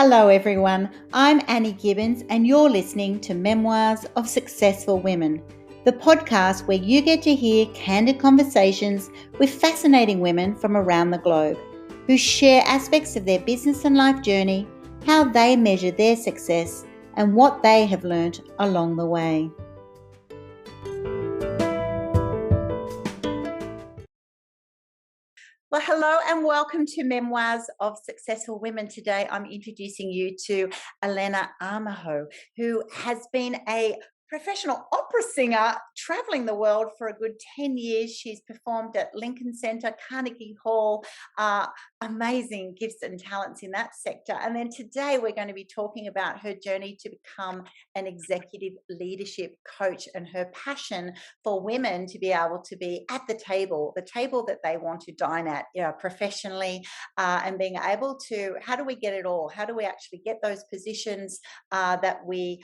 Hello everyone, I'm Annie Gibbins and you're listening to Memoirs of Successful Women, the podcast where you get to hear candid conversations with fascinating women from around the globe who share aspects of their business and life journey, how they measure their success and what they have learned along the way. Well, hello and welcome to Memoirs of Successful Women. Today I'm introducing you to Elena Armijo, who has been a professional opera singer traveling the world for a good 10 years. She's performed at Lincoln Center, Carnegie Hall, amazing gifts and talents in that sector. And then today we're going to be talking about her journey to become an executive leadership coach and her passion for women to be able to be at the table that they want to dine at, professionally, and being able to, how do we get it all? How do we actually get those positions that we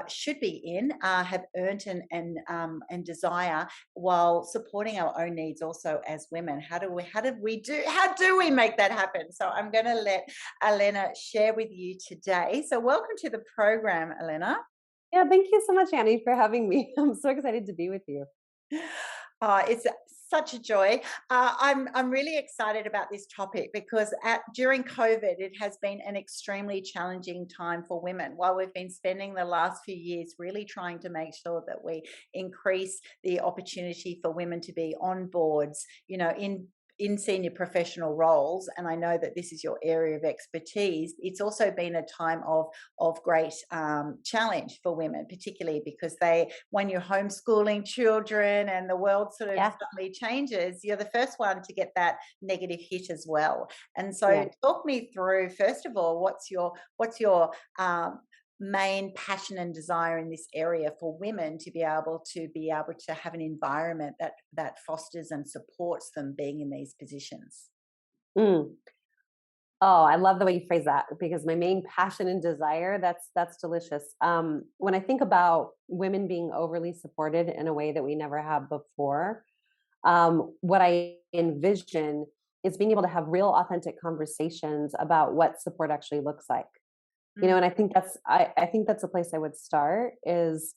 should be in, have earned and desire, while supporting our own needs also as women? How do we make that happen? So I'm going to let Elena share with you today. So welcome to the program, Elena. Yeah, thank you so much, Annie, for having me. I'm so excited to be with you. It's such a joy. I'm really excited about this topic because during COVID, it has been an extremely challenging time for women. While we've been spending the last few years really trying to make sure that we increase the opportunity for women to be on boards, in senior professional roles, and I know that this is your area of expertise, it's also been a time of great challenge for women, particularly because when you're homeschooling children and the world sort of suddenly changes, you're the first one to get that negative hit as well. And so talk me through, first of all, what's your main passion and desire in this area for women to be able to have an environment that fosters and supports them being in these positions? Oh, I love the way you phrase that, because my main passion and desire, that's delicious. When I think about women being overly supported in a way that we never have before, what I envision is being able to have real authentic conversations about what support actually looks like. And I think that's a place I would start is,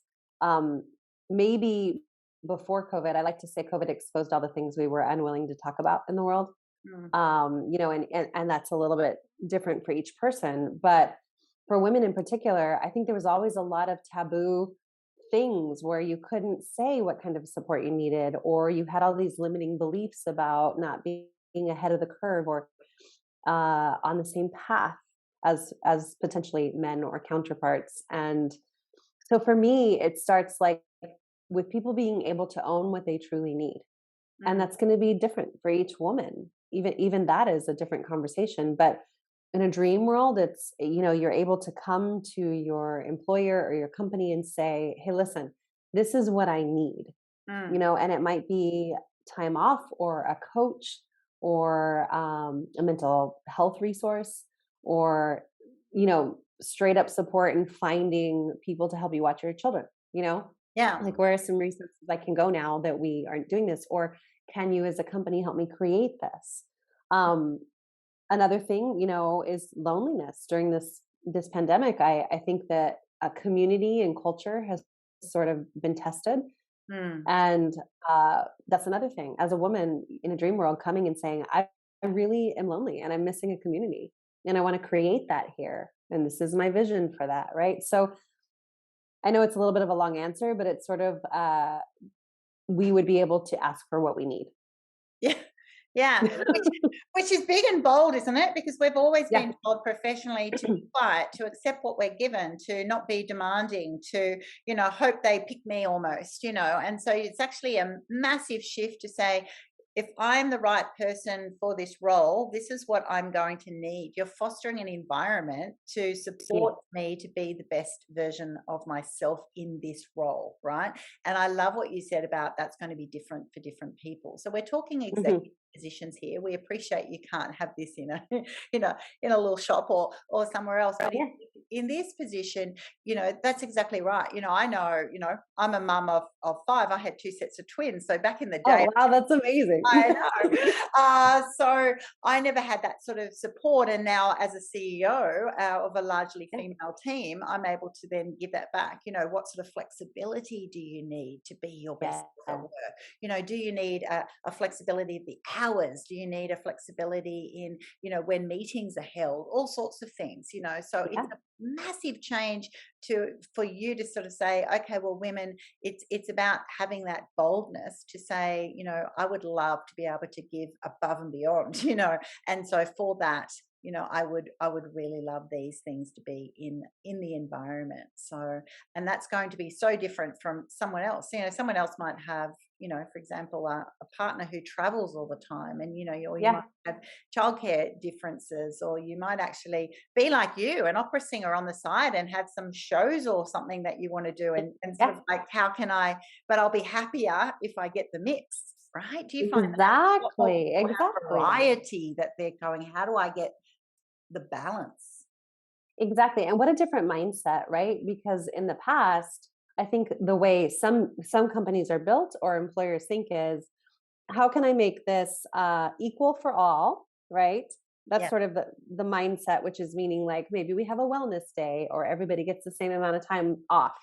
maybe before COVID. I like to say COVID exposed all the things we were unwilling to talk about in the world. And that's a little bit different for each person, but for women in particular, I think there was always a lot of taboo things where you couldn't say what kind of support you needed, or you had all these limiting beliefs about not being ahead of the curve or on the same path as potentially men or counterparts. And so for me, it starts like with people being able to own what they truly need. And that's going to be different for each woman. Even that is a different conversation. But in a dream world, it's, you're able to come to your employer or your company and say, hey, listen, this is what I need. And it might be time off or a coach or a mental health resource, or straight up support and finding people to help you watch your children. Like, where are some resources I can go now that we aren't doing this, or can you as a company help me create this? Another thing is loneliness during this pandemic. I think that a community and culture has sort of been tested. And that's another thing, as a woman in a dream world, coming and saying, I really am lonely and I'm missing a community. And I want to create that here. And this is my vision for that. Right. So I know it's a little bit of a long answer, but it's sort of, we would be able to ask for what we need. Yeah. Yeah. Which is big and bold, isn't it? Because we've always been told professionally to be quiet, to accept what we're given, to not be demanding, to, hope they pick me almost, and so it's actually a massive shift to say, if I'm the right person for this role, this is what I'm going to need. You're fostering an environment to support me to be the best version of myself in this role, right? And I love what you said about that's going to be different for different people. So we're talking executive positions here. We appreciate you can't have this in a, you know, in a little shop or somewhere else. But Yeah. in this position, that's exactly right. I know, I'm a mum of five. I had two sets of twins. So back in the day, Oh, wow, that's amazing. I know. So I never had that sort of support. And now, as a CEO of a largely Yeah. female team, I'm able to then give that back. What sort of flexibility do you need to be your best self at work? Do you need a flexibility of the hours? Do you need a flexibility in, when meetings are held? All sorts of things, So Yeah. it's a massive change for you to sort of say, okay, well, women, it's about having that boldness to say, I would love to be able to give above and beyond, and so for that, I would really love these things to be in the environment. So, and that's going to be so different from someone else. Someone else might have, for example, a partner who travels all the time, and or you Yeah. might have childcare differences, or you might actually be like you, an opera singer on the side, and have some shows or something that you want to do, and sort Yeah. of like, how can I? But I'll be happier if I get the mix, right? Do you find that Exactly. or have Exactly. variety that they're going? How do I get the balance? Exactly. And what a different mindset, right? Because in the past, I think the way some companies are built or employers think is, how can I make this equal for all, right? That's Yeah. sort of the mindset, which is meaning like maybe we have a wellness day, or everybody gets the same amount of time off,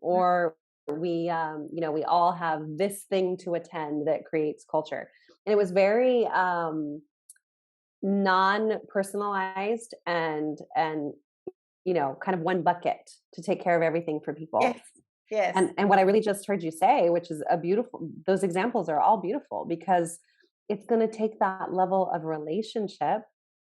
or we all have this thing to attend that creates culture. And it was very non-personalized and kind of one bucket to take care of everything for people. Yes. Yes. And what I really just heard you say, which is a beautiful, those examples are all beautiful, because it's going to take that level of relationship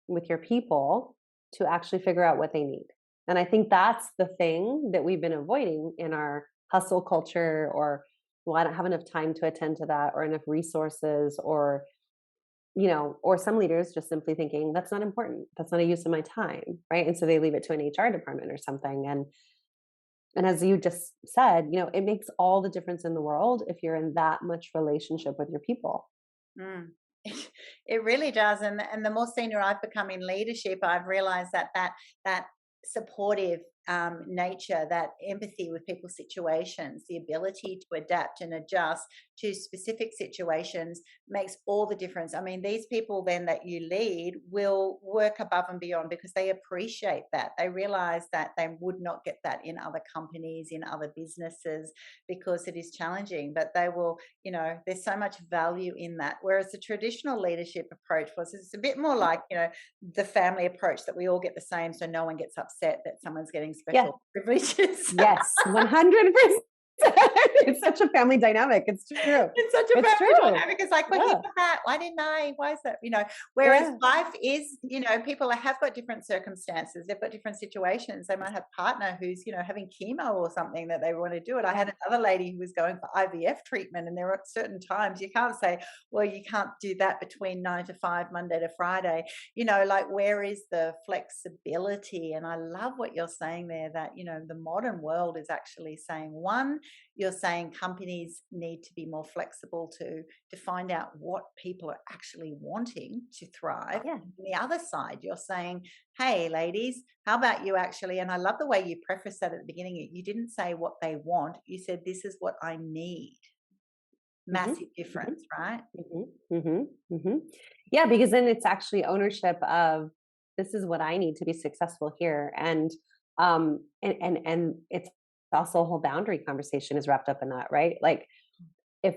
with your people to actually figure out what they need. And I think that's the thing that we've been avoiding in our hustle culture, or, well, I don't have enough time to attend to that, or enough resources, or or some leaders just simply thinking that's not important. That's not a use of my time. Right. And so they leave it to an HR department or something. And as you just said, it makes all the difference in the world if you're in that much relationship with your people. Mm. It really does. And the more senior I've become in leadership, I've realized that supportive nature, that empathy with people's situations, the ability to adapt and adjust to specific situations makes all the difference. I mean, these people then that you lead will work above and beyond because they appreciate that. They realize that they would not get that in other companies, in other businesses, because it is challenging, but they will, there's so much value in that. Whereas the traditional leadership approach was, it's a bit more like, the family approach, that we all get the same, so no one gets upset that someone's getting special privileges. Yes, 100%. It's such a family dynamic. It's true. It's such a family dynamic. It's like, well, he got that. Why didn't I? Why is that? Whereas life is, people have got different circumstances. They've got different situations. They might have a partner who's, having chemo or something that they want to do it. I had another lady who was going for IVF treatment, and there are certain times you can't say, well, you can't do that between 9 to 5, Monday to Friday. Like, where is the flexibility? And I love what you're saying there, that, the modern world is actually saying, one, you're saying companies need to be more flexible to find out what people are actually wanting to thrive. Yeah. On the other side, you're saying, hey, ladies, how about you actually, and I love the way you prefaced that at the beginning, you didn't say what they want, you said, this is what I need. Massive difference, right? Yeah, because then it's actually ownership of, this is what I need to be successful here. And it's also a whole boundary conversation is wrapped up in that, right? Like, if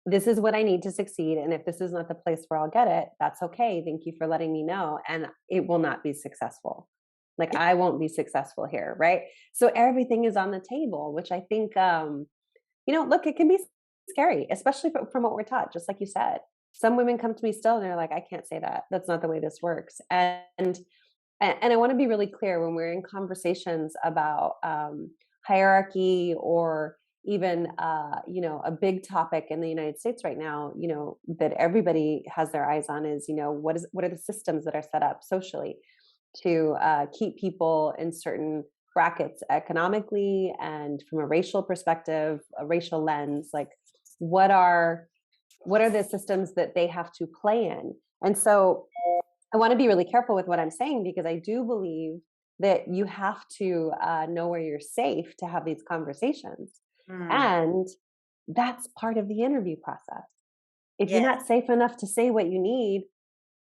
this is what I need to succeed, and if this is not the place where I'll get it, that's okay. Thank you for letting me know. And it will not be successful. Like, I won't be successful here, right? So everything is on the table, which I think, look, it can be scary, especially from what we're taught. Just like you said, some women come to me still and they're like, I can't say that. That's not the way this works. And I want to be really clear when we're in conversations about hierarchy, or even a big topic in the United States right now, that everybody has their eyes on is, what are the systems that are set up socially to keep people in certain brackets economically, and from a racial perspective, a racial lens, like, what are what are the systems that they have to play in? And so I want to be really careful with what I'm saying, because I do believe that you have to know where you're safe to have these conversations. Mm. And that's part of the interview process. If you're Yes. not safe enough to say what you need,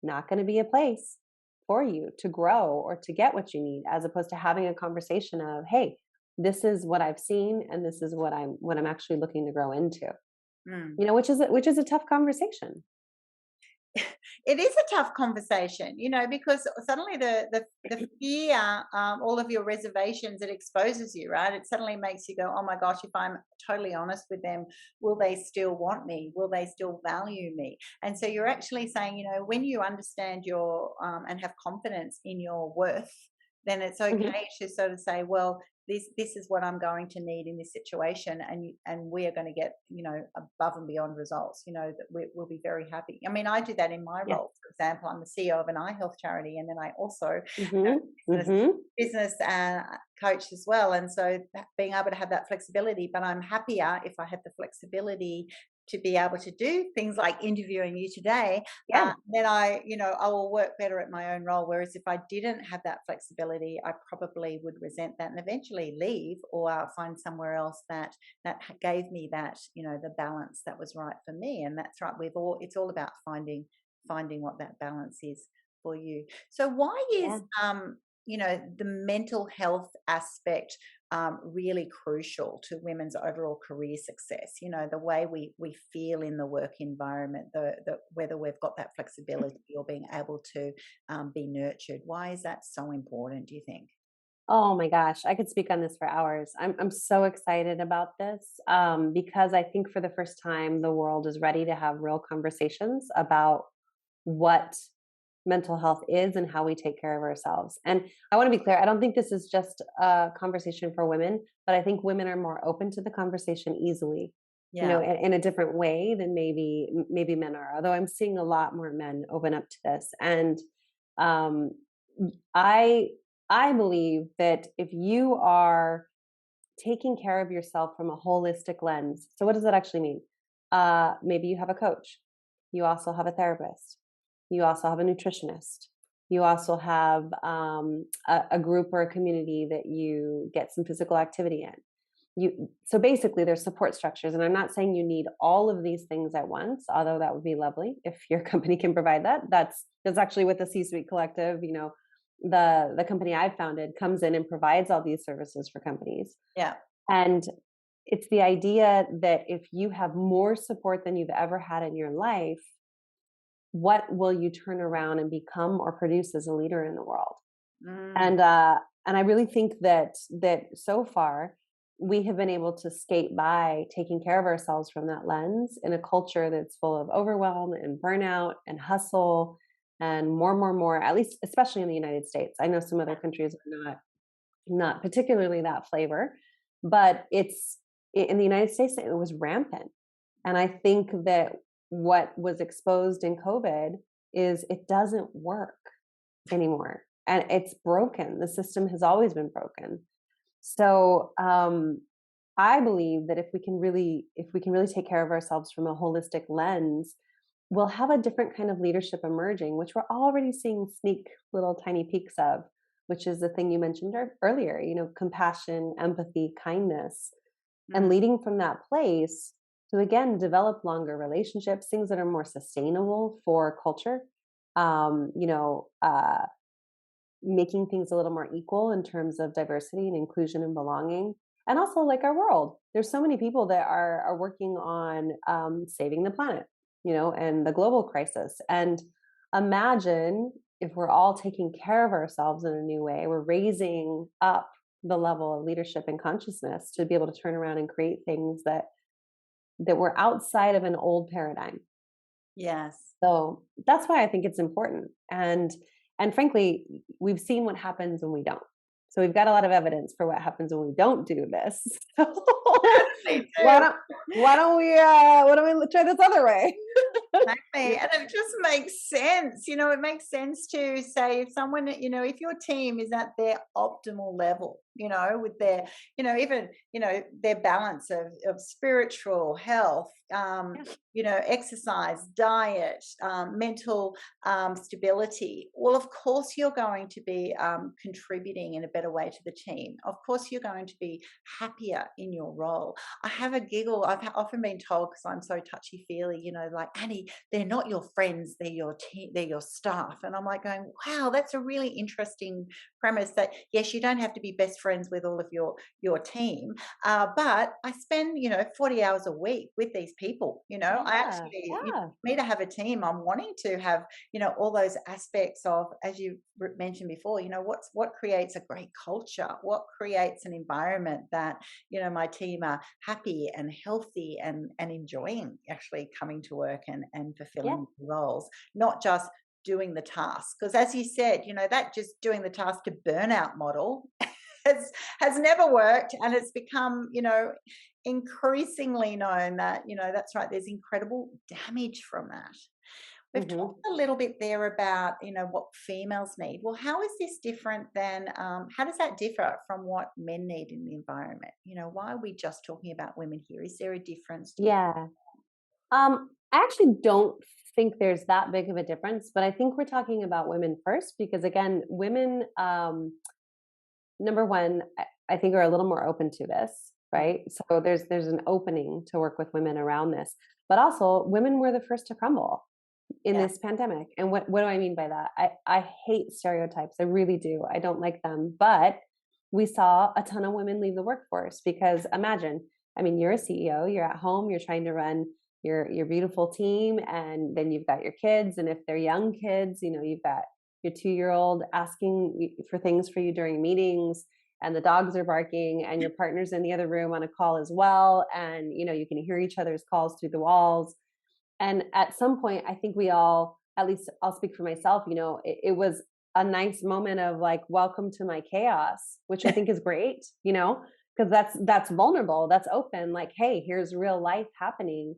not going to be a place for you to grow or to get what you need, as opposed to having a conversation of, hey, this is what I've seen and this is what I'm actually looking to grow into. Mm. Which is a tough conversation. It is a tough conversation, because suddenly the fear, all of your reservations, it exposes you, right? It suddenly makes you go, oh my gosh, if I'm totally honest with them, will they still want me? Will they still value me? And so you're actually saying, when you understand your and have confidence in your worth, then it's Mhm. okay to sort of say, well, this is what I'm going to need in this situation, and we are going to get above and beyond results. That we'll be very happy. I mean, I do that in my Yeah. role. For example, I'm the CEO of an eye health charity, and then I also Mhm. business Mhm. business coach as well. And so being able to have that flexibility, but I'm happier if I have the flexibility to be able to do things like interviewing you today. Yeah. Then I will work better at my own role. Whereas if I didn't have that flexibility, I probably would resent that and eventually leave, or find somewhere else that gave me that, the balance that was right for me. And that's right. It's all about finding what that balance is for you. So why Yeah. is the mental health aspect really crucial to women's overall career success? The way we feel in the work environment, the whether we've got that flexibility or being able to be nurtured. Why is that so important, do you think? Oh my gosh, I could speak on this for hours. I'm so excited about this, because I think for the first time the world is ready to have real conversations about what mental health is and how we take care of ourselves. And I want to be clear, I don't think this is just a conversation for women, but I think women are more open to the conversation easily, Yeah. in a different way than maybe men are. Although I'm seeing a lot more men open up to this. And um, I I believe that if you are taking care of yourself from a holistic lens, so what does that actually mean? Maybe you have a coach, you also have a therapist, you also have a nutritionist, you also have a group or a community that you get some physical activity in. So basically there's support structures, and I'm not saying you need all of these things at once, although that would be lovely if your company can provide that. That's actually what the C-suite collective, the company I've founded, comes in and provides all these services for companies. Yeah. And it's the idea that if you have more support than you've ever had in your life, what will you turn around and become or produce as a leader in the world? Mm. And I really think that so far we have been able to skate by taking care of ourselves from that lens in a culture that's full of overwhelm and burnout and hustle and more, at least especially in the United States. I know some other countries are not particularly that flavor, but it's in the United States it was rampant. And I think that what was exposed in COVID is it doesn't work anymore, and it's broken. The system has always been broken. So I believe that if we can really take care of ourselves from a holistic lens, we'll have a different kind of leadership emerging, which we're already seeing sneak little tiny peaks of, which is the thing you mentioned earlier, compassion, empathy, kindness, and Mm. leading from that place to again develop longer relationships, things that are more sustainable for culture. Um, you know, uh, Making things a little more equal in terms of diversity and inclusion and belonging. And also, like our world, there's so many people that are working on saving the planet, and the global crisis. And imagine if we're all taking care of ourselves in a new way, we're raising up the level of leadership and consciousness to be able to turn around and create things that were outside of an old paradigm. Yes. So that's why I think it's important. And frankly, we've seen what happens when we don't. So we've got a lot of evidence for what happens when we don't do this. Me why too. don't why don't we try this other way? Exactly. And it just makes sense. It makes sense to say if someone, if your team is at their optimal level, with their, even, their balance of spiritual health, Yeah. exercise, diet, mental stability. Well, of course, you're going to be contributing in a better way to the team. Of course, you're going to be happier in your role. I have a giggle. I've often been told, because I'm so touchy feely, like, Annie, they're not your friends, they're your team, they're your staff. And I'm like going, wow, that's a really interesting premise, that yes, you don't have to be best friends with all of your team, but I spend 40 hours a week with these people. I Yeah. actually, Yeah. for me to have a team, I'm wanting to have all those aspects of, as you mentioned before, what creates a great culture, what creates an environment that my team are happy and healthy and enjoying actually coming to work and Yeah. fulfilling roles, not just doing the task. Because as you said, that just doing the task to burnout model has never worked, and it's become increasingly known that that's right, there's incredible damage from that. We've Hmm. talked a little bit there about what females need. Well, how is this different than how does that differ from what men need in the environment? Why are we just talking about women here? Is there a difference? Do you Yeah. I actually don't think there's that big of a difference, but I think we're talking about women first because again, women, number one, I think are a little more open to this, think? right? So there's an opening to work with women around this, but also women were the first to crumble in Yeah, this pandemic. And what do I mean by that? I hate stereotypes. I really do. I don't like them. But we saw a ton of women leave the workforce because imagine, I mean, you're a CEO, you're at home, you're trying to run your beautiful team, and then you've got your kids. And if they're young kids, you've got your 2-year-old asking for things for you during meetings, and the dogs are barking, and your partner's in the other room on a call as well. And you can hear each other's calls through the walls, and at some point, I think we all, at least I'll speak for myself, it was a nice moment of like, welcome to my chaos, which I think is great, because that's vulnerable, that's open, like, hey, here's real life happening.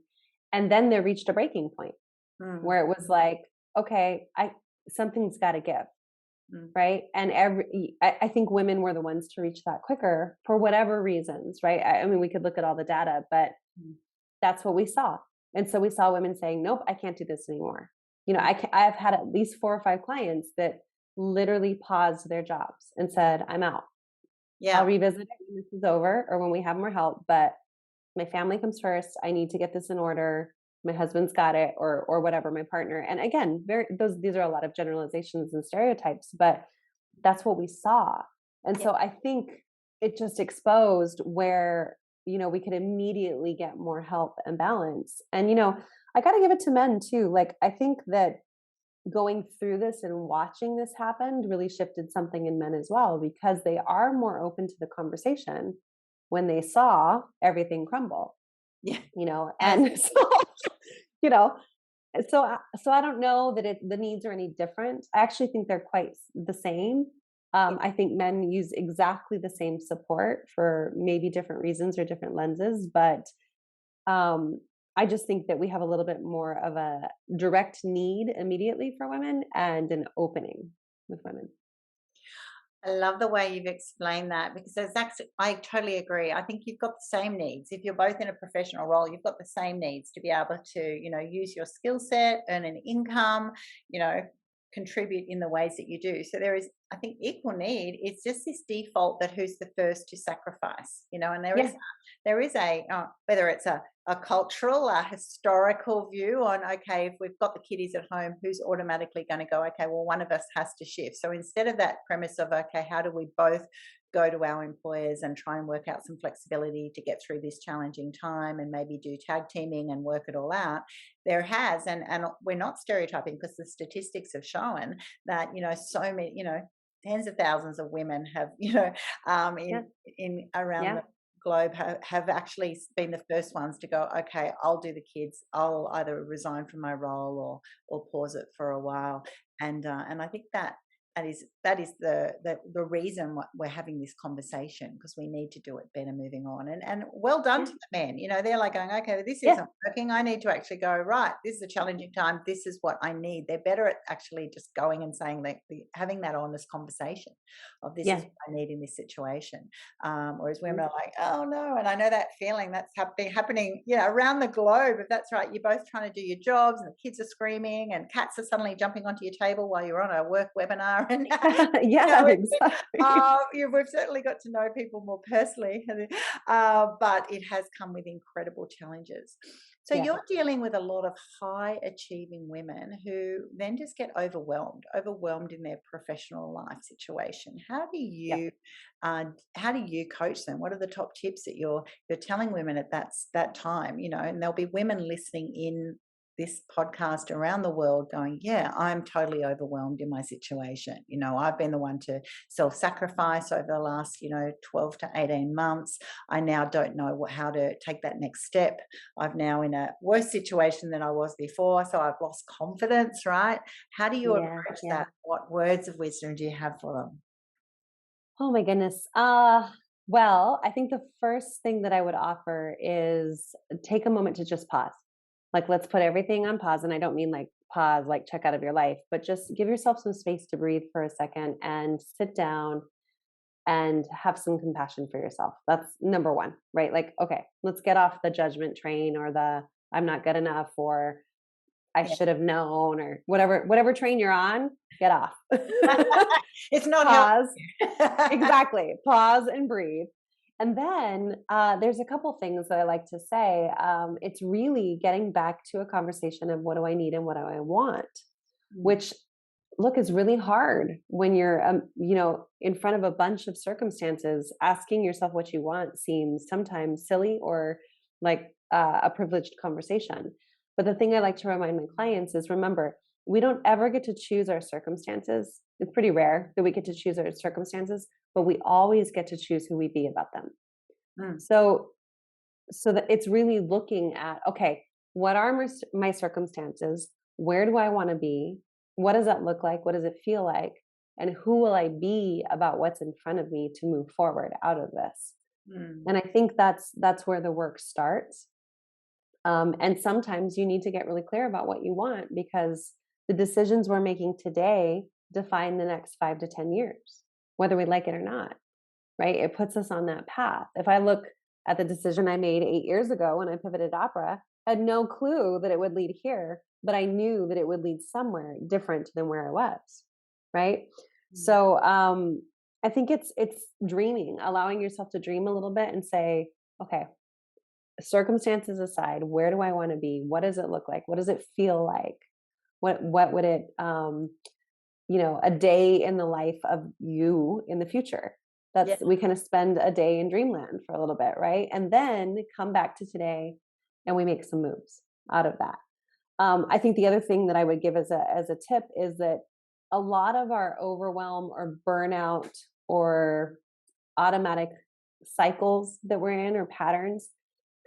And then there reached a breaking point mm, where it was like, okay, something's got to give, mm, right? And I think women were the ones to reach that quicker for whatever reasons, right? I mean, we could look at all the data, but mm, that's what we saw. And so we saw women saying, nope, I can't do this anymore. mm. I've had at least 4 or 5 clients that literally paused their jobs and said, I'm out. I'll Yeah, revisit it when this is over or when we have more help, but my family comes first. I need to get this in order. My husband's got it, or whatever, my partner. And again, these are a lot of generalizations and stereotypes, but that's what we saw. And yeah, so I think it just exposed where, we could immediately get more help and balance. And, I got to give it to men too. Like, I think that going through this and watching this happen really shifted something in men as well, because they are more open to the conversation when they saw everything crumble, yeah. As and so, you know, so I don't know that the needs are any different. I actually think they're quite the same. I think men use exactly the same support for maybe different reasons or different lenses, but um, I just think that we have a little bit more of a direct need immediately for women and an opening with women. I love the way you've explained that, because there's actually, I totally agree. I think you've got the same needs. If you're both in a professional role, you've got the same needs to be able to, use your skill set, earn an income, you know, contribute in the ways that you do. So there is, I think, equal need. It's just this default that who's the first to sacrifice, and Yeah, there is a whether it's a cultural, a historical view on, okay, if we've got the kiddies at home, who's automatically going to go, okay, well, one of us has to shift. So instead of that premise of, okay, how do we both go to our employers and try and work out some flexibility to get through this challenging time and maybe do tag teaming and work it all out, there has, and we're not stereotyping, because the statistics have shown that, so many, tens of thousands of women have, yeah, in around yeah, the globe have actually been the first ones to go, okay, I'll do the kids, I'll either resign from my role or pause it for a while. And I think that that is the reason why we're having this conversation, because we need to do it better moving on. And well done Yeah. to the men. They're like going, okay, this Yeah. isn't working. I need to actually go, right, this is a challenging time. This is what I need. They're better at actually just going and saying, like, having that honest conversation of, this is Yeah. what I need in this situation. Whereas women Mhm. are like, oh no, and I know that feeling. That's happening, around the globe. If that's right, you're both trying to do your jobs, and the kids are screaming, and cats are suddenly jumping onto your table while you're on a work webinar, and Yeah, exactly. we've certainly got to know people more personally, but it has come with incredible challenges. So Yeah. you're dealing with a lot of high achieving women who then just get overwhelmed in their professional life situation. Yeah. How do you coach them? What are the top tips that you're telling women at that time? And there'll be women listening in this podcast around the world going, yeah, I'm totally overwhelmed in my situation. I've been the one to self-sacrifice over the last 12 to 18 months. I now don't know how to take that next step. I'm now in a worse situation than I was before, so I've lost confidence. Right? How do you Yeah. approach Yeah. that? What words of wisdom do you have for them? Oh my goodness. Well, I think the first thing that I would offer is take a moment to just pause. Like, let's put everything on pause. And I don't mean like pause, like check out of your life, but just give yourself some space to breathe for a second and sit down and have some compassion for yourself. That's number one, right? Like, okay, let's get off the judgment train or the I'm not good enough or I Yeah. should have known or whatever train you're on, get off. It's not Pause. helping. Exactly. Pause and breathe. And then there's a couple things that I like to say. It's really getting back to a conversation of what do I need and what do I want, which look is really hard when you're in front of a bunch of circumstances. Asking yourself what you want seems sometimes silly or like a privileged conversation. But the thing I like to remind my clients is, remember, we don't ever get to choose our circumstances. It's pretty rare that we get to choose our circumstances, but we always get to choose who we be about them. Mm. So that it's really looking at, okay, what are my circumstances? Where do I want to be? What does that look like? What does it feel like? And who will I be about what's in front of me to move forward out of this? And I think that's where the work starts. And sometimes you need to get really clear about what you want, because the decisions we're making today define the next 5 to 10 years, whether we like it or not, right? It puts us on that path. If I look at the decision I made 8 years ago when I pivoted opera, I had no clue that it would lead here, but I knew that it would lead somewhere different than where I was, right? So I think it's dreaming, allowing yourself to dream a little bit and say, okay, circumstances aside, where do I want to be? What does it look like? What does it feel like? What would it a day in the life of you in the future? Yeah. We kind of spend a day in dreamland for a little bit, right? And then come back to today and we make some moves out of that. I think the other thing that I would give as a tip is that a lot of our overwhelm or burnout or automatic cycles that we're in or patterns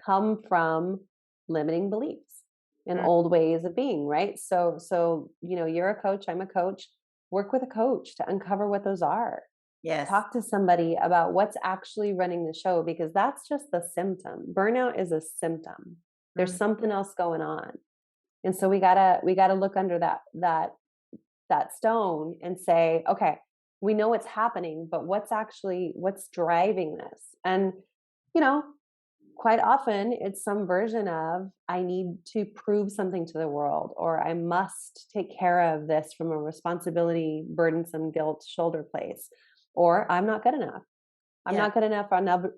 come from limiting beliefs and old ways of being, right? So you're a coach, I'm a coach. Work with a coach to uncover what those are. Yes. Talk to somebody about what's actually running the show, because that's just the symptom. Burnout is a symptom. There's something else going on. And so we gotta look under that stone and say, okay, we know what's happening, but what's driving this? And quite often it's some version of, I need to prove something to the world, or I must take care of this from a responsibility, burdensome guilt shoulder place, or I'm not good enough. I'm not good enough.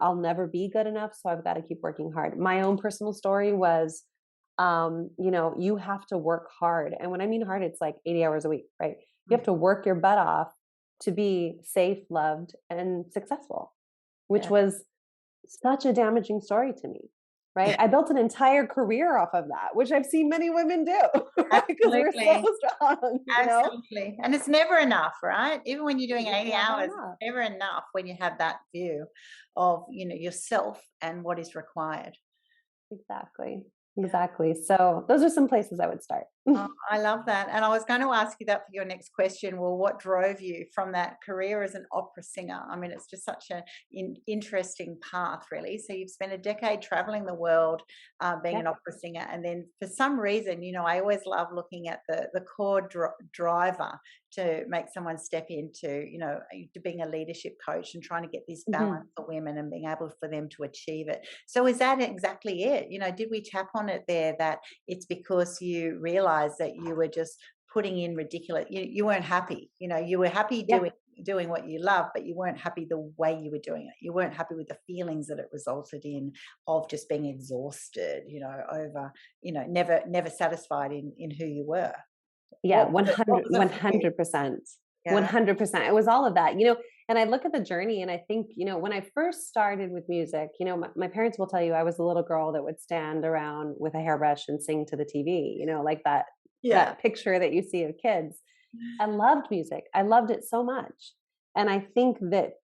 I'll never be good enough. So I've got to keep working hard. My own personal story was, you have to work hard. And when I mean hard, it's like 80 hours a week, right? You have to work your butt off to be safe, loved, and successful, which was such a damaging story to me, right? I built an entire career off of that, which I've seen many women do, right? Because we're so strong, Absolutely. And it's never enough, right? Even when you're doing 80 hours, enough. it's never enough when you have that view of, yourself and what is required. Exactly. So those are some places I would start. Oh, I love that. And I was going to ask you that for your next question. Well, what drove you from that career as an opera singer? I mean, it's just such an interesting path, really. So you've spent a decade traveling the world, being Yeah. an opera singer. And then for some reason, I always love looking at the core driver to make someone step into, to being a leadership coach and trying to get this Mhm. balance for women and being able for them to achieve it. So is that exactly it? Did we tap on it there that it's because you realized that you were just putting in ridiculous, you weren't happy, you were happy Yeah. doing what you love, but you weren't happy the way you were doing it. You weren't happy with the feelings that it resulted in, of just being exhausted, over, never satisfied in who you were. Yeah, What 100, was it for you? 100%. Yeah. 100%. It was all of that, and I look at the journey and I think, when I first started with music, my parents will tell you I was a little girl that would stand around with a hairbrush and sing to the TV, like Yeah. that picture that you see of kids. I loved music. I loved it so much. And I think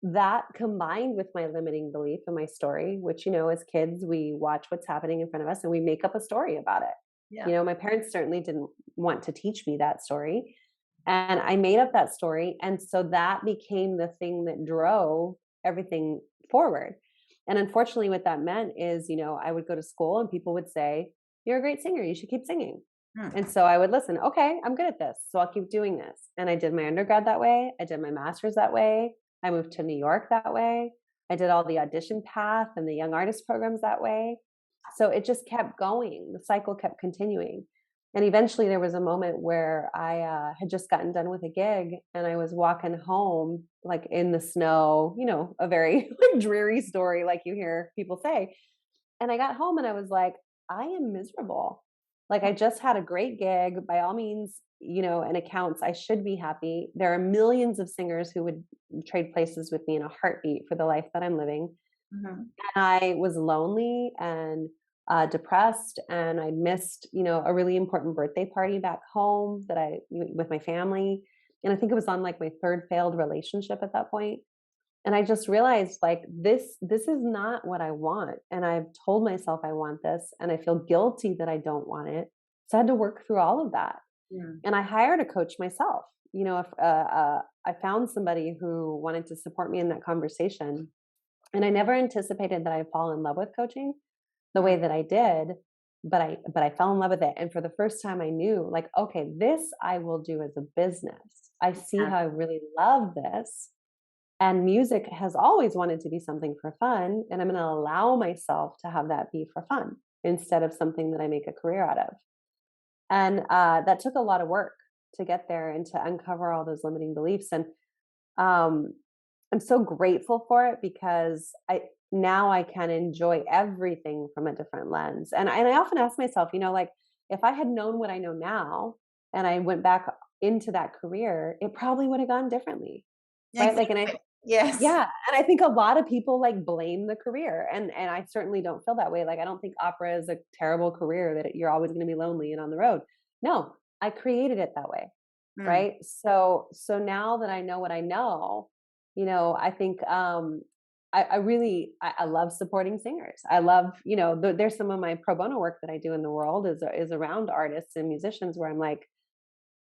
that combined with my limiting belief in my story, which, as kids, we watch what's happening in front of us and we make up a story about it. Yeah. My parents certainly didn't want to teach me that story. And I made up that story. And so that became the thing that drove everything forward. And unfortunately, what that meant is, I would go to school and people would say, "You're a great singer. You should keep singing." Hmm. And so I would listen, okay, I'm good at this. So I'll keep doing this. And I did my undergrad that way. I did my master's that way. I moved to New York that way. I did all the audition path and the young artist programs that way. So it just kept going. The cycle kept continuing. And eventually there was a moment where I had just gotten done with a gig and I was walking home like in the snow, a very dreary story like you hear people say. And I got home and I was like, I am miserable. Like I just had a great gig. By all means, and accounts, I should be happy. There are millions of singers who would trade places with me in a heartbeat for the life that I'm living. Mhm. And I was lonely and depressed, and I missed, a really important birthday party back home with my family. And I think it was on like my third failed relationship at that point. And I just realized like this is not what I want. And I've told myself I want this and I feel guilty that I don't want it. So I had to work through all of that. Mm. And I hired a coach myself. If I found somebody who wanted to support me in that conversation. And I never anticipated that I'd fall in love with coaching the Mm. way that I did, but I fell in love with it. And for the first time I knew like, okay, this I will do as a business. I see Yeah. how I really love this. And music has always wanted to be something for fun. And I'm going to allow myself to have that be for fun instead of something that I make a career out of. And that took a lot of work to get there and to uncover all those limiting beliefs. And um, I'm so grateful for it because now I can enjoy everything from a different lens. And I often ask myself, like if I had known what I know now and I went back into that career, it probably would have gone differently. Yeah, Right. Like, and I exactly. Yes. yeah, and I think a lot of people like blame the career, and I certainly don't feel that way. Like I don't think opera is a terrible career that you're always going to be lonely and on the road. No, I created it that way, Mm. right? So now that I know what I know, I think I really I love supporting singers. I love there's some of my pro bono work that I do in the world is around artists and musicians where I'm like,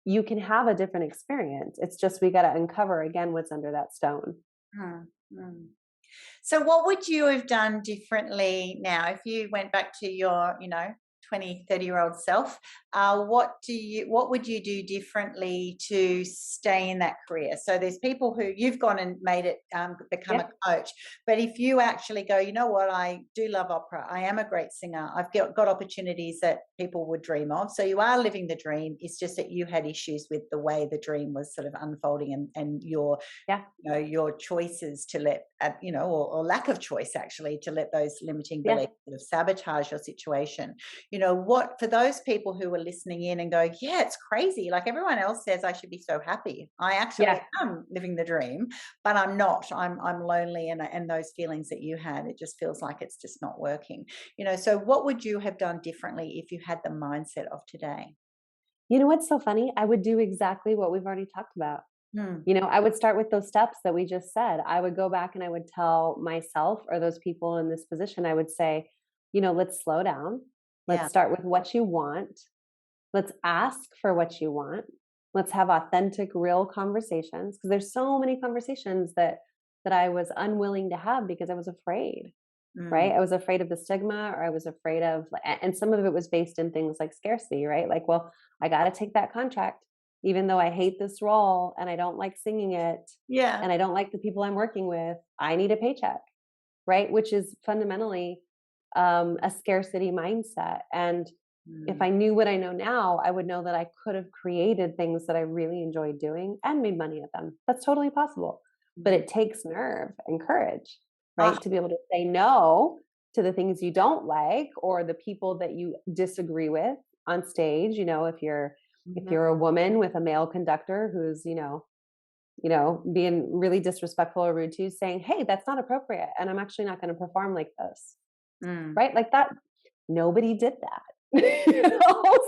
you can have a different experience. It's just we got to uncover again what's under that stone. Mm. Mm. So what would you have done differently now if you went back to your, 20, 30-year-old self? What would you do differently to stay in that career? So there's people who you've gone and made it become Yeah. a coach, but if you actually go, you know what, I do love opera. I am a great singer. I've got opportunities that people would dream of. So you are living the dream. It's just that you had issues with the way the dream was sort of unfolding and your Yeah. your choices to let or lack of choice actually to let those limiting Yeah. beliefs sort of sabotage your situation. What for those people who are listening in and going, yeah, it's crazy, like everyone else says I should be so happy, I actually Yeah. am living the dream, but I'm not. I'm lonely, and those feelings that you had, it just feels like it's just not working. So what would you have done differently if you had the mindset of today? You know what's so funny? I would do exactly what we've already talked about. Hmm. I would start with those steps that we just said. I would go back and I would tell myself or those people in this position, I would say, let's slow down. Let's Yeah. start with what you want. Let's ask for what you want. Let's have authentic, real conversations. Because there's so many conversations that I was unwilling to have because I was afraid, Mm, right? I was afraid of the stigma, or I was afraid of, and some of it was based in things like scarcity, right? Like, well, I got to take that contract, even though I hate this role and I don't like singing it yeah. and I don't like the people I'm working with. I need a paycheck, right? Which is fundamentally a scarcity mindset. And if Mm, I knew what I know now, I would know that I could have created things that I really enjoyed doing and made money at them. That's totally possible. But mm. it takes nerve and courage, Ah, right? To be able to say no to the things you don't like or the people that you disagree with on stage. If mhm. you're a woman with a male conductor who's, being really disrespectful or rude to you, saying, "Hey, that's not appropriate, and I'm actually not going to perform like this." Mm. Right? Like that. Nobody did that.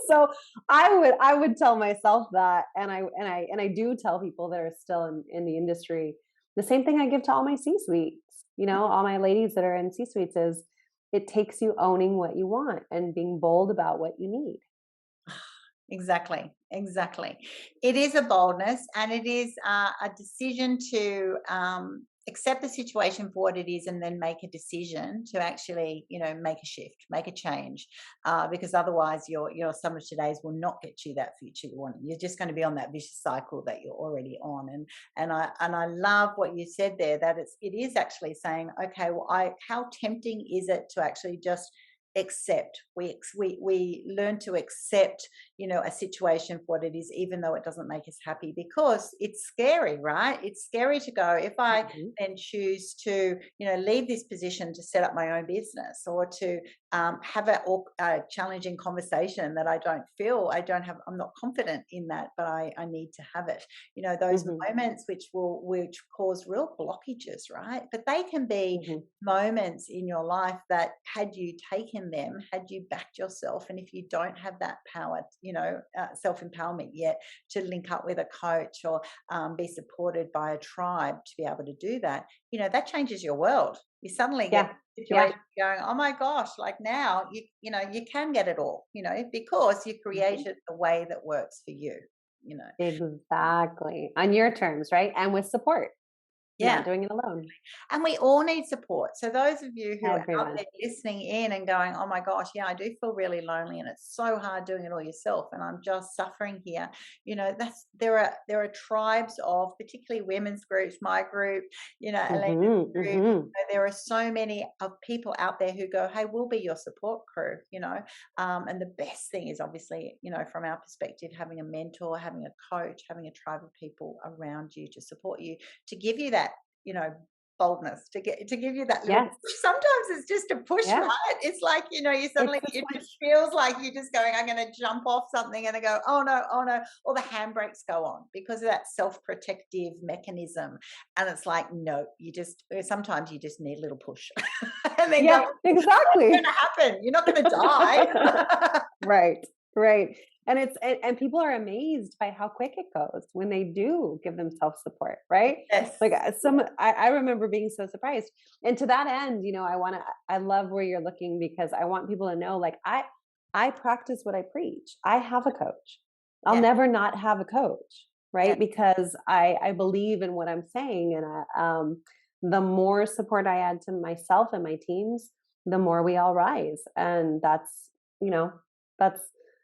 So I would tell myself that, and I do tell people that are still in the industry the same thing I give to all my C-suites. All my ladies that are in C-suites is, it takes you owning what you want and being bold about what you need. Exactly, exactly. It is a boldness, and it is a decision to accept the situation for what it is, and then make a decision to actually, make a shift, make a change, because otherwise, your some of today's will not get you that future you want. You're just going to be on that vicious cycle that you're already on. And I love what you said there. That it is actually saying, okay, well, how tempting is it to actually just accept? We learn to accept, a situation for what it is, even though it doesn't make us happy, because it's scary, right? It's scary to go, if I Mhm, then choose to, leave this position to set up my own business, or to have a challenging conversation that I'm not confident in that, but I need to have it. Those mhm, moments which cause real blockages, right? But they can be mhm. moments in your life that, had you taken them, had you backed yourself, and if you don't have that power, self empowerment yet, to link up with a coach, or be supported by a tribe to be able to do that, that changes your world. You suddenly get Yeah, yeah. situation going, oh my gosh, like now you can get it all, because you Mhm. created the way that works for you, you know. Exactly. On your terms, right? And with support, not Yeah. doing it alone. And we all need support. So those of you who are out Everyone. there listening in and going, "Oh my gosh, yeah, I do feel really lonely, and it's so hard doing it all yourself, and I'm just suffering here." There are tribes of, particularly women's groups, my group, Elena's Mhm, group. mhm. There are so many of people out there who go, "Hey, we'll be your support crew." And the best thing is, obviously, from our perspective, having a mentor, having a coach, having a tribe of people around you to support you, to give you that, you know, boldness, to give you that little Yes. push. Sometimes it's just a push, Yeah. right? It's like, you It's suddenly, a it push. just feels like you're just going, I'm gonna jump off something, and I go, oh no, oh no, or the handbrakes go on because of that self-protective mechanism. And it's like, no, sometimes you just need a little push. And then go, Yeah, exactly. gonna happen. You're not gonna die. Right, right. And people are amazed by how quick it goes when they do give themselves support, right? Yes. Like I remember being so surprised. And to that end, I love where you're looking, because I want people to know, like, I practice what I preach. I have a coach. I'll Yeah. never not have a coach, Yeah. right? Because I believe in what I'm saying, and the more support I add to myself and my teams, the more we all rise. And you know, that's,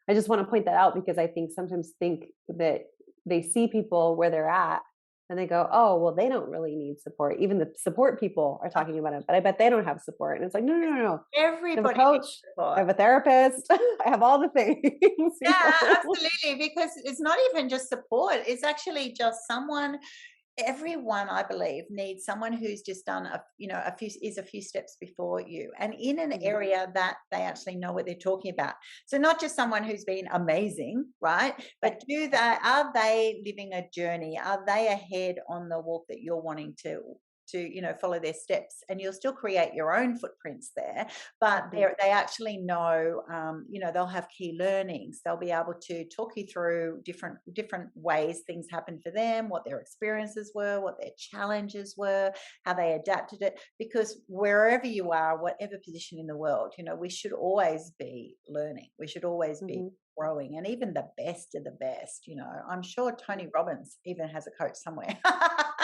I just want to point that out, because I think sometimes think that they see people where they're at and they go, oh, well, they don't really need support. Even the support people are talking about it, but I bet they don't have support. And it's like, no, no, no, no. I have a Everybody coach, needs I support. have a therapist, I have all the things. Yeah, absolutely. Because it's not even just support, it's actually just someone. Everyone, I believe, needs someone who's just done a few steps before you, and in an Mhm. area that they actually know what they're talking about. So not just someone who's been amazing, right? Yeah. But are they living a journey? Are they ahead on the walk that you're wanting to follow their steps? And you'll still create your own footprints there, but Mhm. they actually know, they'll have key learnings. They'll be able to talk you through different ways things happened for them, what their experiences were, what their challenges were, how they adapted it. Because wherever you are, whatever position in the world, we should always be learning. We should always be Mhm. growing, and even the best of the best, I'm sure Tony Robbins even has a coach somewhere.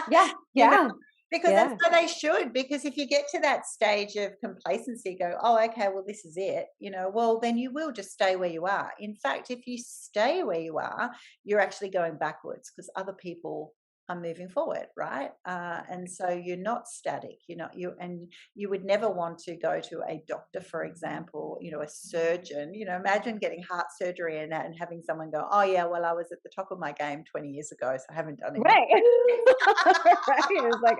Yeah, you know, yeah, because that's yeah. how they should. Because if you get to that stage of complacency, go, oh, okay, well, this is it, well, then you will just stay where you are. In fact, if you stay where you are, you're actually going backwards because other people are moving forward, right? And so you're not static. You would never want to go to a doctor, for example, a surgeon. Imagine getting heart surgery and having someone go, oh yeah, well, I was at the top of my game 20 years ago, so I haven't done anything. Right. Right. It's like,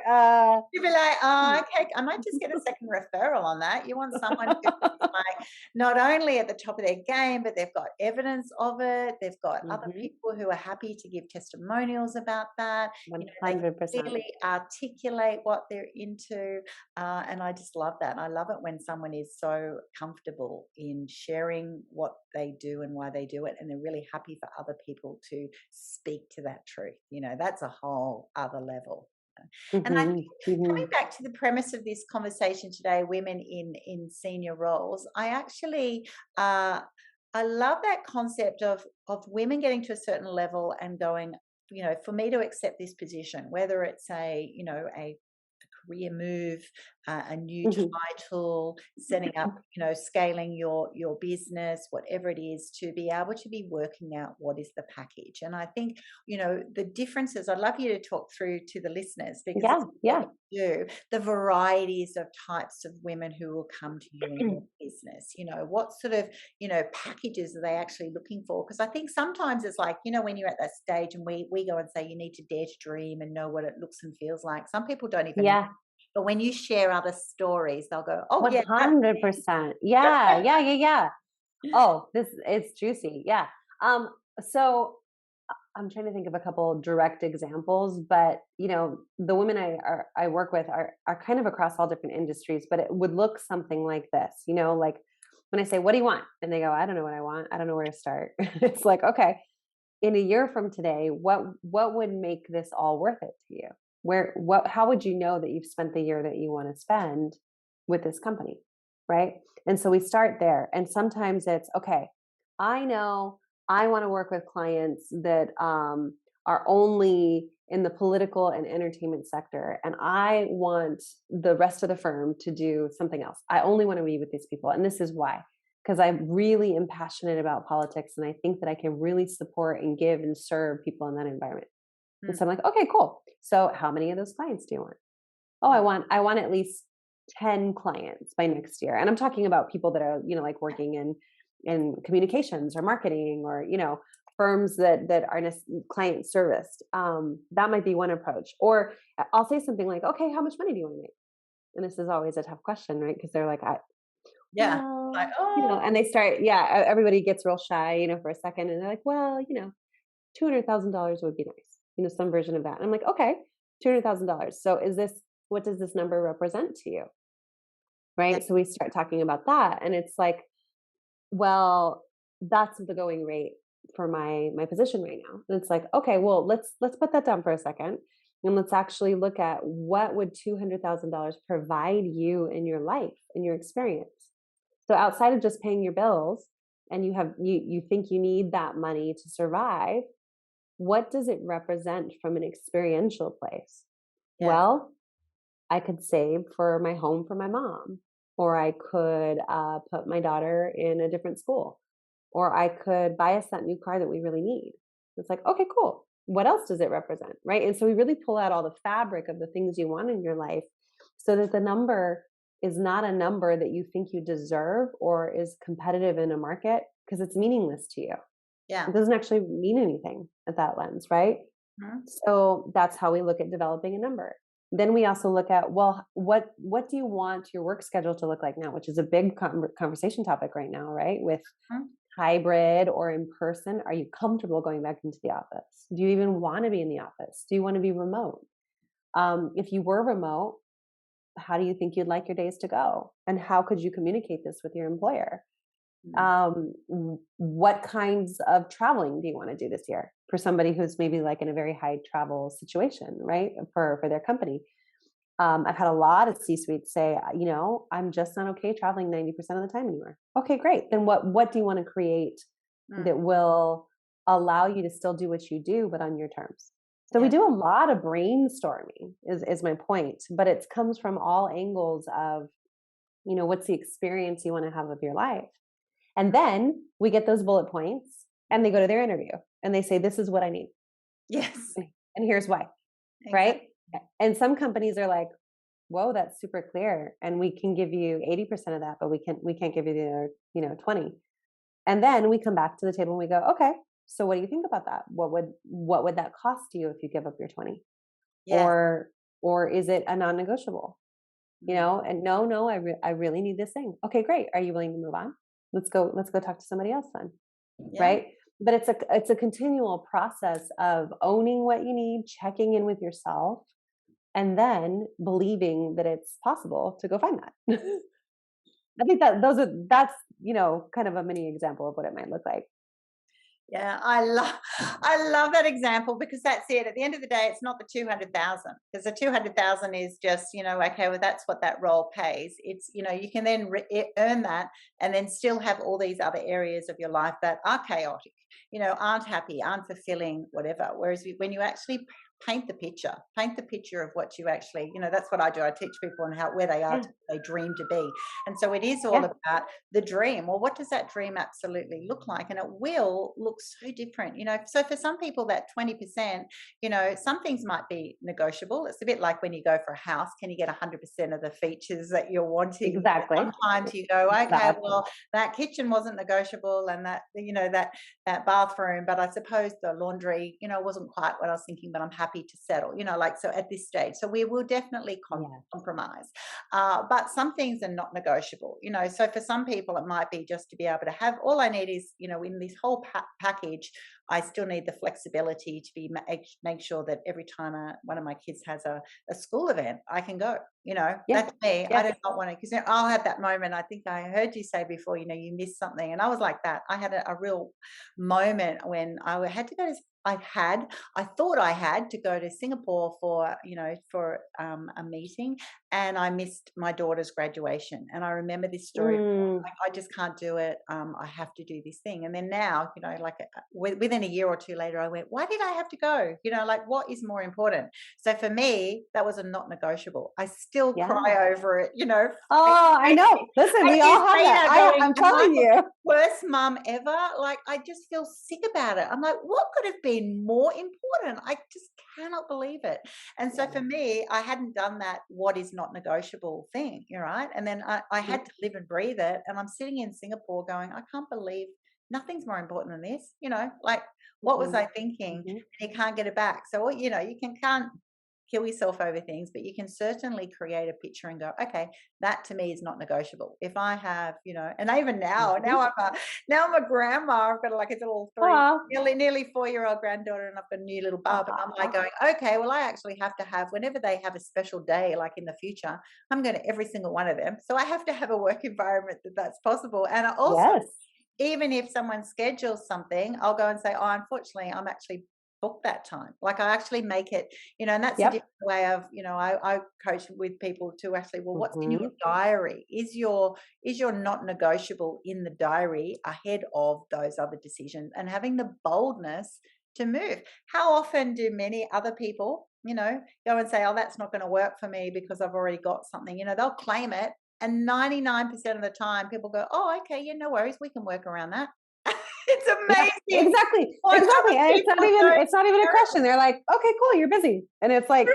You'd be like, oh, okay, I might just get a second referral on that. You want someone who's like not only at the top of their game, but they've got evidence of it. They've got other mhm, people who are happy to give testimonials about that. They can 100%. really articulate what they're into. And I just love that. And I love it when someone is so comfortable in sharing what they do and why they do it. And they're really happy for other people to speak to that truth. That's a whole other level. And I think Mhm, coming mhm. back to the premise of this conversation today, women in senior roles, I love that concept of women getting to a certain level and going, for me to accept this position, whether it's a career move, a new Mhm. title, setting up, scaling your business, whatever it is, to be able to be working out what is the package. And I think, the differences, I'd love you to talk through to the listeners because Yeah, it's yeah. important to do, the varieties of types of women who will come to you in your business. What sort of, packages are they actually looking for? Because I think sometimes it's like, when you're at that stage and we go and say you need to dare to dream and know what it looks and feels like. Some people don't even know. Yeah, But when you share other stories, they'll go, "Oh, yeah, that's me." 100%. Yeah, yeah, yeah, yeah. Oh, this it's juicy. Yeah. So I'm trying to think of a couple direct examples, but the women I work with are kind of across all different industries, but it would look something like this, like when I say, what do you want? And they go, I don't know what I want. I don't know where to start. It's like, okay, in a year from today, what would make this all worth it to you? How would you know that you've spent the year that you want to spend with this company? Right. And so we start there. And sometimes it's okay, I know I want to work with clients that are only in the political and entertainment sector. And I want the rest of the firm to do something else. I only want to be with these people. And this is why, because I really am passionate about politics and I think that I can really support and give and serve people in that environment. And Mm, so I'm like, okay, cool. So how many of those clients do you want? Oh, mm, I want at least 10 clients by next year. And I'm talking about people that are, like working in communications or marketing or, firms that are client serviced. That might be one approach. Or I'll say something like, okay, how much money do you want to make? And this is always a tough question, right? Because they're like, yeah. Like, well, "Oh." and they start, yeah, everybody gets real shy, for a second, and they're like, well, $200,000 would be nice, some version of that. And I'm like, okay, $200,000. So what does this number represent to you? Yeah, Right. So we start talking about that. And it's like, well, that's the going rate for my position right now. And it's like, okay, well, let's put that down for a second. And let's actually look at what would $200,000 provide you in your life, in your experience. So outside of just paying your bills and you think you need that money to survive, what does it represent from an experiential place? yes. Well, I could save for my home for my mom, or I could put my daughter in a different school, or I could buy us that new car that we really need. It's like, okay, cool. What else does it represent? Right. And so we really pull out all the fabric of the things you want in your life so that the number is not a number that you think you deserve or is competitive in a market because it's meaningless to you. Yeah. It doesn't actually mean anything at that lens, right? Mhm. So that's how we look at developing a number. Then we also look at, well, what do you want your work schedule to look like now, which is a big conversation topic right now, right? With Mhm. hybrid or in person, are you comfortable going back into the office? Do you even want to be in the office? Do you want to be remote? If you were remote, how do you think you'd like your days to go? And how could you communicate this with your employer? Mm. What kinds of traveling do you want to do this year for somebody who's maybe like in a very high travel situation, right? For their company. I've had a lot of C-suites say, I'm just not okay traveling 90% of the time anymore. Okay, great. Then what do you want to create that will allow you to still do what you do, but on your terms. So Yeah. we do a lot of brainstorming is my point, but it comes from all angles of, you know, what's the experience you want to have of your life? And then we get those bullet points and they go to their interview and they say, this is what I need. Yes. And here's why. Exactly. Right. And some companies are like, whoa, that's super clear. And we can give you 80% of that, but we can't give you the other, you know, 20. And then we come back to the table and we go, okay, so what do you think about that? What would that cost you if you give up your 20? Yes. Or is it a non-negotiable? You know, and no, I really need this thing. Okay, great. Are you willing to move on? Let's go talk to somebody else then. Yeah. Right. But it's a continual process of owning what you need, checking in with yourself, and then believing that it's possible to go find that. I think that's, you know, kind of a mini example of what it might look like. Yeah, I love that example, because that's it. At the end of the day, it's not the 200,000, because the 200,000 is just, you know, okay, well, that's what that role pays. It's, you know, you can then earn that and then still have all these other areas of your life that are chaotic, you know, aren't happy, aren't fulfilling, whatever. Whereas when you actually paint the picture of what you actually, you know, that's what I do. I teach people on where they are, they dream to be. And so it is all about the dream. Well, what does that dream absolutely look like? And it will look so different, you know. So for some people, that 20%, you know, some things might be negotiable. It's a bit like when you go for a house, can you get 100% of the features that you're wanting? Exactly. Sometimes you go, okay, well, that kitchen wasn't negotiable, and that, you know, that bathroom, but I suppose the laundry, you know, wasn't quite what I was thinking, but I'm happy to settle, you know, like, so at this stage, so we will definitely compromise, but some things are not negotiable, you know. So for some people it might be just to be able to have, all I need is, you know, in this whole package, I still need the flexibility to be make sure that every time one of my kids has a school event, I can go, you know. That's me. I do not want to, because I'll have that moment. I think I heard you say before, you know, you missed something, and I was like that. I had a real moment when I had to go to, I thought I had to go to Singapore for, you know, for a meeting, and I missed my daughter's graduation. And I remember this story, like, I just can't do it. I have to do this thing. And then now, you know, like within a year or two later, I went, why did I have to go? You know, like, what is more important? So for me, that was a not negotiable. I still cry over it, you know. Oh, I know. Listen, we all have that. I'm telling you. Worst mum ever. Like, I just feel sick about it. I'm like, what could have been more important? I just cannot believe it. And so for me, I hadn't done that what is not negotiable thing, you're right. And then I had to live and breathe it. And I'm sitting in Singapore going, I can't believe nothing's more important than this, you know, like, what was I thinking? You can't get it back. So, you know, you can't kill yourself over things, but you can certainly create a picture and go, okay, that to me is not negotiable. If I have, you know, and even now I'm a grandma. I've got like a little nearly 4-year-old granddaughter, and I've got a new little bub, and I'm like going, okay, well, I actually have to have, whenever they have a special day, like in the future, I'm going to every single one of them. So I have to have a work environment that's possible. And I also, even if someone schedules something, I'll go and say, oh, unfortunately, I'm actually book that time. Like, I actually make it, you know, and that's a different way of, you know, I coach with people to actually, well, what's in your diary? Is your not negotiable in the diary ahead of those other decisions, and having the boldness to move. How often do many other people, you know, go and say, oh, that's not going to work for me because I've already got something, you know, they'll claim it. And 99% of the time people go, oh, okay, yeah, no worries. We can work around that. It's amazing. Exactly. And it's not even a question. They're like, okay, cool, you're busy. And it's like,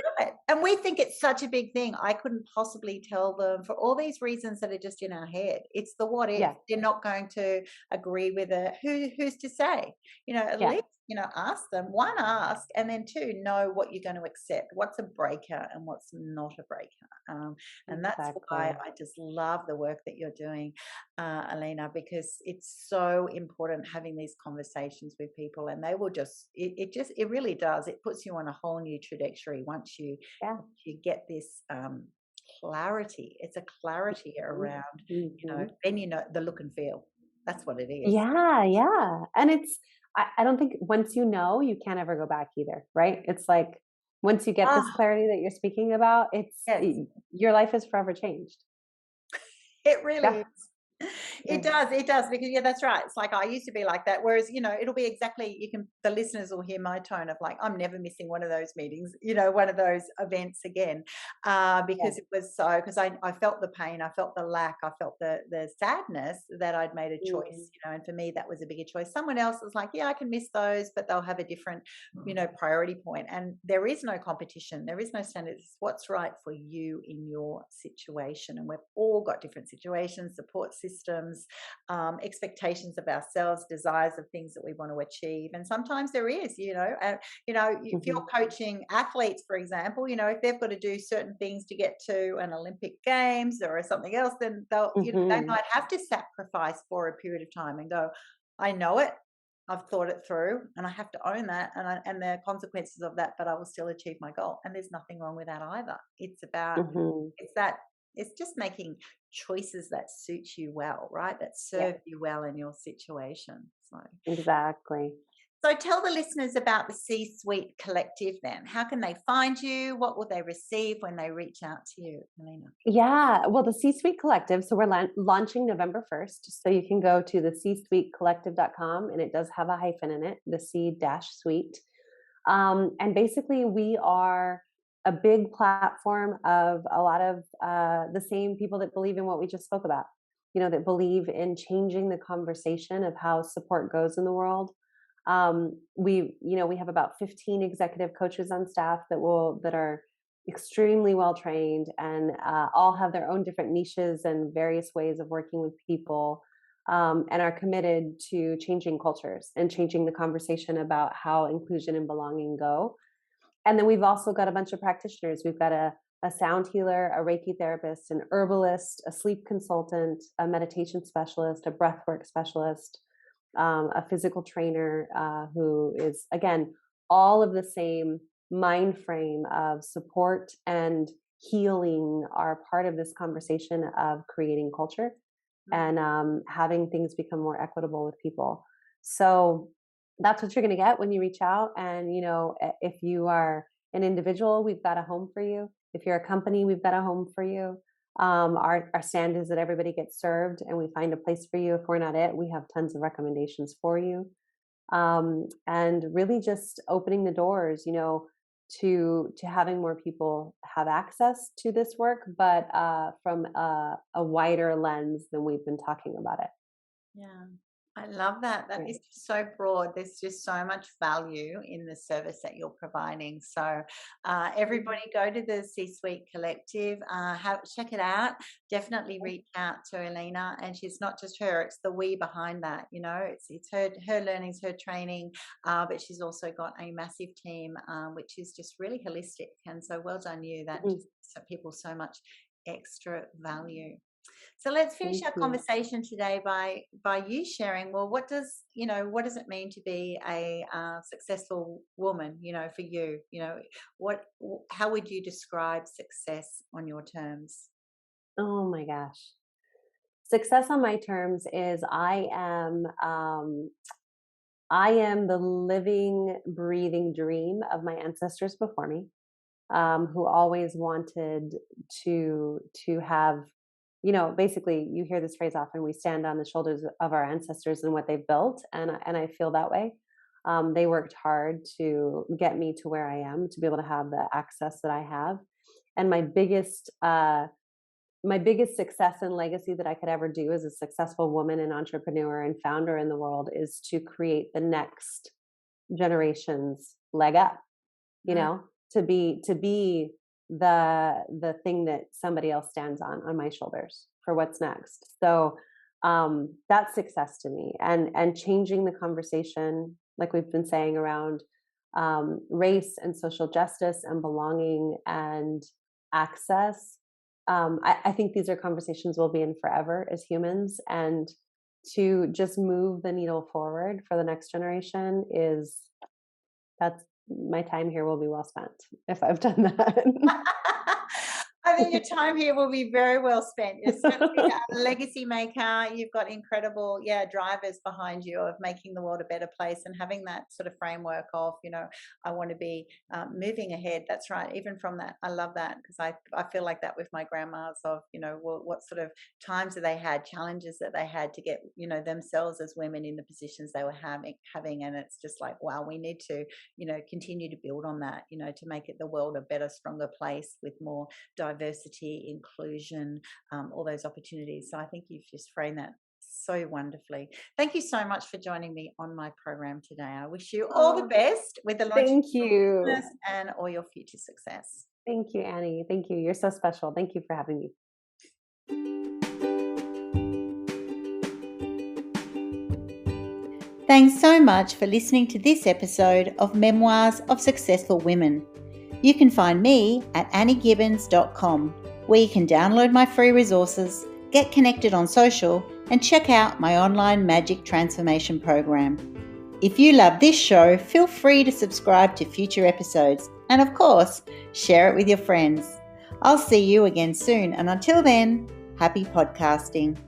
and we think it's such a big thing. I couldn't possibly tell them, for all these reasons that are just in our head. It's the what if. They're not going to agree with it. Who's to say? You know, at least, you know, ask them. One, ask, and then two, know what you're going to accept. What's a breaker and what's not a breaker. And that's why I just love the work that you're doing, Elena, because it's so important having these conversations with people, and they will just, it really does. It puts you on a whole new trajectory once you get this clarity. It's a clarity around, you know, then you know the look and feel. That's what it is. Yeah. And it's, I don't think once you know, you can't ever go back either, right? It's like, once you get this clarity that you're speaking about, it's your life is forever changed. It really is. It does, because yeah, that's right. It's like I used to be like that. Whereas, it'll be exactly, the listeners will hear my tone of like, I'm never missing one of those meetings, one of those events again. Yeah. Because it was because I felt the pain, I felt the lack, I felt the sadness that I'd made a choice, Mm. and for me that was a bigger choice. Someone else was like, yeah, I can miss those, but they'll have a different, priority point. And there is no competition, there is no standards. It's what's right for you in your situation. And we've all got different situations, support systems, expectations of ourselves, desires of things that we want to achieve. And sometimes there is, if you're Mhm. coaching athletes, for example, if they've got to do certain things to get to an Olympic Games or something else, then they Mhm. might have to sacrifice for a period of time and go, I know it, I've thought it through, and I have to own that and the consequences of that, but I will still achieve my goal. And there's nothing wrong with that either. It's about Mhm. it's that it's just making choices that suit you well, right? That Yeah, serve you well in your situation. exactly. So tell the listeners about the C-Suite Collective then. How can they find you? What will they receive when they reach out to you, Elena? Yeah, well, the C-Suite Collective, so we're launching November 1st. So you can go to the csuitecollective.com, and it does have a hyphen in it, the C-suite. And basically, we are a big platform of a lot of the same people that believe in what we just spoke about, that believe in changing the conversation of how support goes in the world. We have about 15 executive coaches on staff that are extremely well trained and all have their own different niches and various ways of working with people, and are committed to changing cultures and changing the conversation about how inclusion and belonging go. And then we've also got a bunch of practitioners. We've got a sound healer, a Reiki therapist, an herbalist, a sleep consultant, a meditation specialist, a breathwork specialist, a physical trainer, who is, again, all of the same mind frame of support and healing are part of this conversation of creating culture Mm. and having things become more equitable with people. So that's what you're going to get when you reach out. And, if you are an individual, we've got a home for you. If you're a company, we've got a home for you. Our stand is that everybody gets served and we find a place for you. If we're not it, we have tons of recommendations for you. And really just opening the doors, to having more people have access to this work, but from a wider lens than we've been talking about it. Yeah, I love that. That is Right. just so broad. There's just so much value in the service that you're providing. So, everybody go to the C-Suite Collective, check it out. Definitely reach out to Elena, and she's not just her; it's the we behind that. It's her learnings, her training, but she's also got a massive team, which is just really holistic. And so, well done you. That Mhm. just gives people so much extra value. So let's finish Thank our you. conversation today by you sharing. Well, what does it mean to be a successful woman? For you, how would you describe success on your terms? Oh my gosh. Success on my terms is I am the living, breathing dream of my ancestors before me, who always wanted to have, basically you hear this phrase often, we stand on the shoulders of our ancestors and what they've built, and I feel that way. They worked hard to get me to where I am, to be able to have the access that I have. And my biggest success and legacy that I could ever do as a successful woman and entrepreneur and founder in the world is to create the next generation's leg up, you Mm. know, to be the thing that somebody else stands on my shoulders for what's next. So that's success to me, and changing the conversation, like we've been saying, around race and social justice and belonging and access. I think these are conversations we'll be in forever as humans, and to just move the needle forward for the next generation is that's my time here will be well spent if I've done that. I think your time here will be very well spent. You're certainly a legacy maker. You've got incredible, drivers behind you of making the world a better place and having that sort of framework of, I want to be moving ahead. That's right. Even from that, I love that because I feel like that with my grandmas of, what sort of times that they had, challenges that they had to get, themselves as women in the positions they were having. And it's just like, wow, we need to, continue to build on that, to make it the world a better, stronger place with more diversity, inclusion, all those opportunities. So I think you've just framed that so wonderfully. Thank you so much for joining me on my program today. I wish you all the best with the launch Thank you. business and all your future success. Thank you, Annie. Thank you. You're so special. Thank you for having me. Thanks so much for listening to this episode of Memoirs of Successful Women. You can find me at anniegibbins.com, where you can download my free resources, get connected on social, and check out my online magic transformation program. If you love this show, feel free to subscribe to future episodes and, of course, share it with your friends. I'll see you again soon, and until then, happy podcasting.